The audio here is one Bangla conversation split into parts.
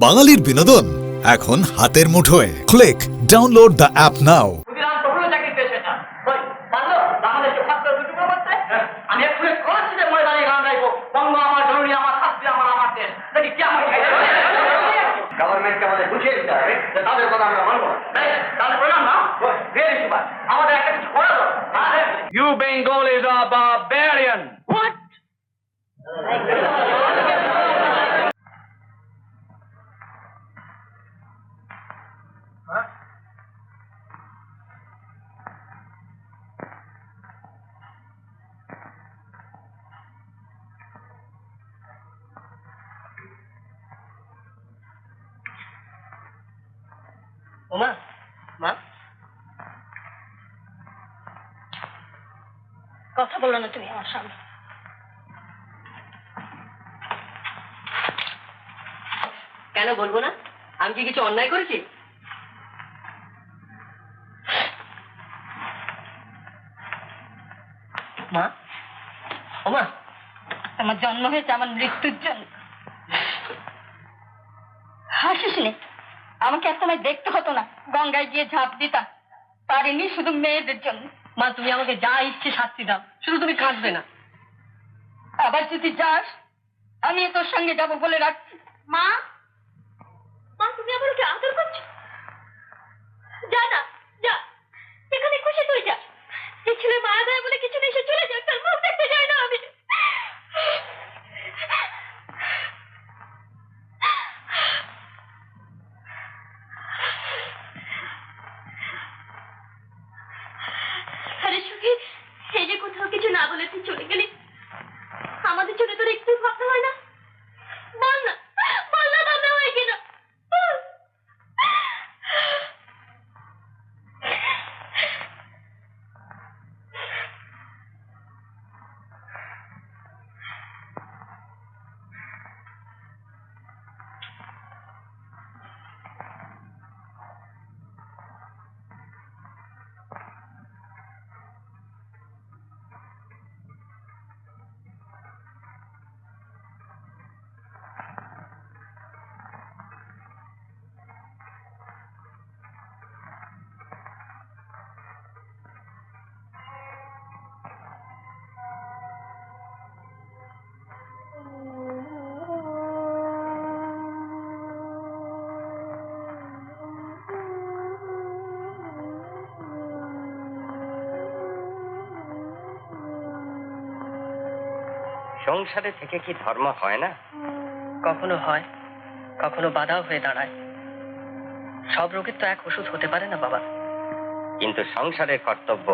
বাঙালির বিনোদন এখন হাতের মুঠোয়। ক্লিক ডাউনলোড দ্য অ্যাপ নাও। গভর্নমেন্টকে আমাদের বুঝিয়ে দিতে হবে যে তাদের কথা আমরা মানবো না। তাহলে বললাম না আমাদের একটা কিছু করা দরকার। You Bengalis are barbarian. What? ওমা মা কথা বললো না তুমি আমার সামনে। কেন বলবো না? আমি কি কিছু অন্যায় করেছি? মা ওমা আমার জন্ম হয়েছে আমার মৃত্যুর জন্য। হাসিস নে, আমাকে এক সময় দেখতে হতো না, গঙ্গায় গিয়ে ঝাঁপ দিতাম, পারিনি শুধু মেয়েদের জন্য। মা তুমি আমাকে যা ইচ্ছে শাস্তি দাও, শুধু তুমি কাঁদবে না। আবার যদি যাস আমি তোর সঙ্গে যাবো বলে রাখছি। মা মা তুমি আবার ওকে আদর করছো? যা না যা, এখানে খুশি তুই যা। এই ছেলে মায়া দেয় বলে কিছু নেই, সে চলে যাক, তার মুখ দেখতে চাই না আমি। আরে সুখী, এই যে কোথাও কিছু না বলে তুই চলে গেলি, আমাদের জন্য তোর একটু ভাবতে হয় না? বল না ভাবনা হয় কিনা? সংসারে থেকে কি ধর্ম হয় না? কখনো হয়, কখনো বাধাও হয়ে দাঁড়ায়। সব রোগের তো এক ওষুধ হতে পারে না বাবা। কিন্তু সংসারের কর্তব্য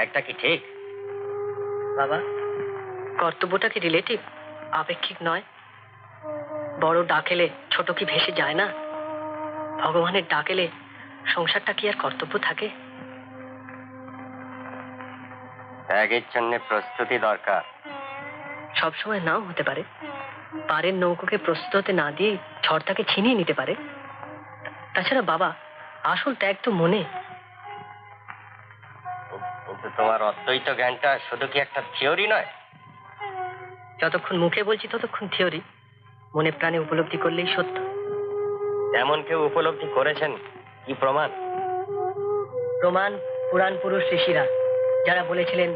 একটা কি ঠিক? বাবা, কর্তব্যটা কি রিলেটিভ, আপেক্ষিক নয়? বড় ডাকেলে ছোট কি ভেসে যায় না? ভগবানের ডাকেলে সংসারটা কি আর কর্তব্য থাকে? ত্যাগের জন্য প্রস্তুতি দরকার। সবসময় নাও হতে পারে। পারের নৌকোকে প্রস্তুত হতে না দিয়ে ঝড় তাকে ছিনিয়ে নিতে পারে। তাছাড়া বাবা, আসল ত্যাগ তো মনে। কিন্তু তোমার অদ্বৈত জ্ঞানটা শুধু কি একটা থিওরি নয়? যতক্ষণ মুখে বলছি ততক্ষণ থিওরি, মনে প্রাণে উপলব্ধি করলেই সত্য। এমন কেউ উপলব্ধি করেছেন, কি প্রমাণ? প্রমাণ পুরাণ পুরুষ ঋষিরা, যারা বলেছিলেন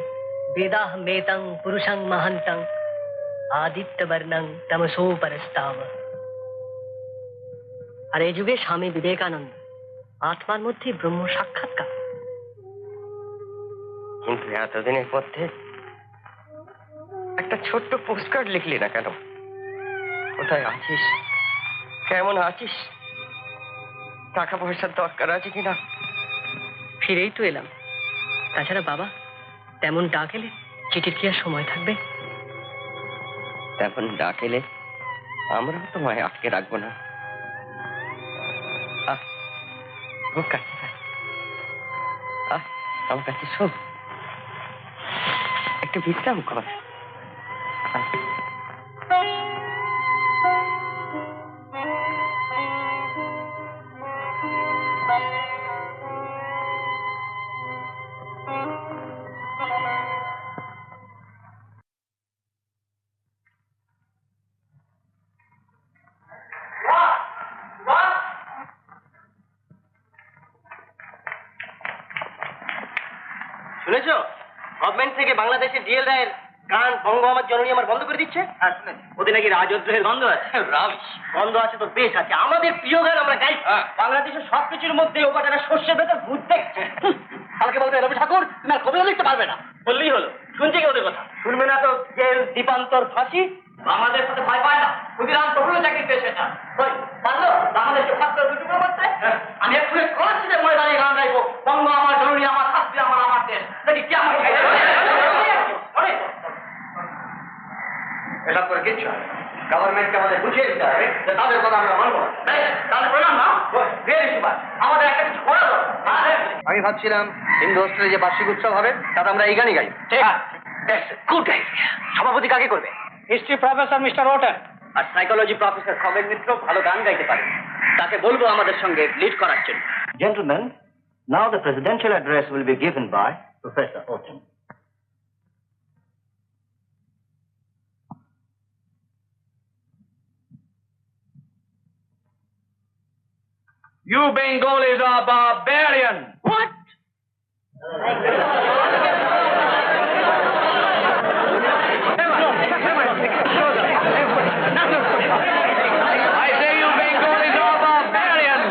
বেদাহ মেতাং পুরুষাং মহান্তাং আদিত্য বর্ণং তমসো পরস্তাব। আর এই যুগে স্বামী বিবেকানন্দ, আত্মার মধ্যে ব্রহ্ম সাক্ষাৎকার। কিন্তু এতদিনের মধ্যে একটা ছোট্ট পোস্টকার্ড লিখলি না কেন? কোথায় আছিস, কেমন আছিস, টাকা পয়সার দরকার আছে কিনা? ফিরেই তো এলাম। তাছাড়া বাবা, তেমন ডাক এলে চিঠির কি আর সময় থাকবে? তেমন ডাক এলে আমরাও তোমায় আটকে রাখবো না। আমার কাছে আমার কাছে শোন, একটু বিশ্রাম কর। শুনেছো গভর্নমেন্ট থেকে বাংলাদেশে ডিএল রায়ের গান বঙ্গ আমার জননী আমার বন্ধ করে দিচ্ছে। আর শুনে ওদের নাকি রাজদ্রোহের গন্ধ আছে। গন্ধ আছে তো বেশ আছে, আমাদের প্রিয় গান আমরা গাই। বাংলাদেশের সবকিছুর মধ্যে ও বাটারা শস্যের ভেতর ভূত দেখছে। কালকে বলবে রবি ঠাকুর তুমি আর কবিতা লিখতে পারবে না, বললেই হলো। শুনছি কি ওদের কথা? শুনবে না তো জেল, দ্বীপান্তর, ফাঁসি। আমাদের সাথে ভয় পায় না, ক্ষুদিরাম তবুও চাকরি পেয়েছে না। ওই পারলো বাংলাদেশকে ভাগ করে দুটো করতে। আমি এক্ষুনি কলেজে মনে দাঁড়িয়ে গান গাইবো, বঙ্গ আমার জননী আমার শাস্তি আমার আমার দেশ। দেখি কি আমার এসব করে কিচ্ছু হয়। গভর্নমেন্টকে আমাদের বুঝিয়ে দিতে হবে যে তাদের কথা আমরা মানবো না। তাহলে বললাম না আমাদের একটা কিছু করা দরকার। আমি ভাবছিলাম হিন্দু হোস্টেলে যে বার্ষিক উৎসব হবে তাতে আমরা এই গানই গাই। Good idea. সভাপতি কাকে করবে? History professor mister Oaten. আর সাইকোলজি প্রফেসর খগেন মিত্র ভালো গান গাইতে পারে, তাকে বলবো আমাদের সঙ্গে লিড করার জন্য। Gentlemen, now the presidential address will be given by Professor Oten. You Bengalis are barbarian. What? I say you Bengalis are barbarian.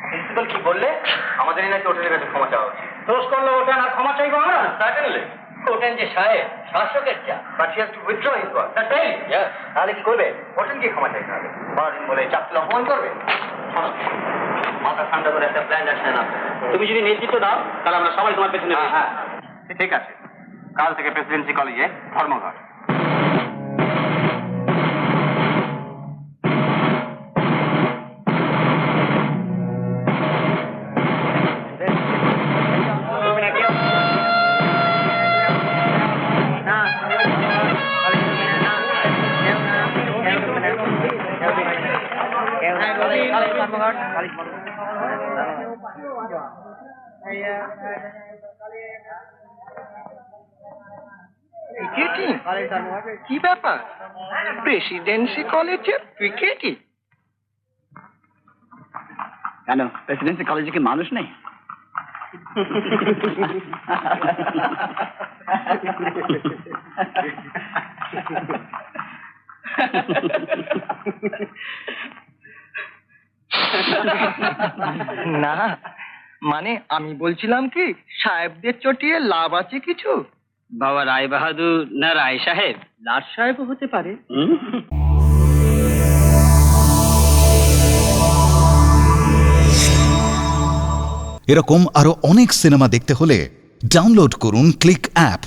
Principal কি বললে? আমাদেরই নাকি ওটেনের কাছে ক্ষমা চাওয়া উচিত। দোষ করলো ওটেন আর ক্ষমা চাইবো আমরা? সার্টেনলি। ওটেন যে সাহেব, শাসকের চা। But he has to withdraw his word. That's right. Yes. তাহলে কি করবে? ওটেনকে ক্ষমা চাইতে হবে। বারদিন বলে চাকরি অপমান করবে। মাথা ঠান্ডা করে একটা প্ল্যান আছে না। তুমি যদি নেতৃত্ব দাও তাহলে আমরা সবাই তোমার পেছনে। হ্যাঁ ঠিক আছে, কাল থেকে প্রেসিডেন্সি কলেজে ধর্মঘট। কি ব্যাপার? প্রেসিডেন্সি কলেজে ক্রিকেটই? কেন প্রেসিডেন্সি কলেজে কি মানুষ নেই? না, মানে আমি বলছিলাম কি, সাহেবদের চটিয়ে লাভ আছে কিছু? বাবা রায় বাহাদুর না রায় সাহেব? লাট সাহেবও হতে পারে। এরকম আরো অনেক সিনেমা দেখতে হলে ডাউনলোড করুন ক্লিক অ্যাপ।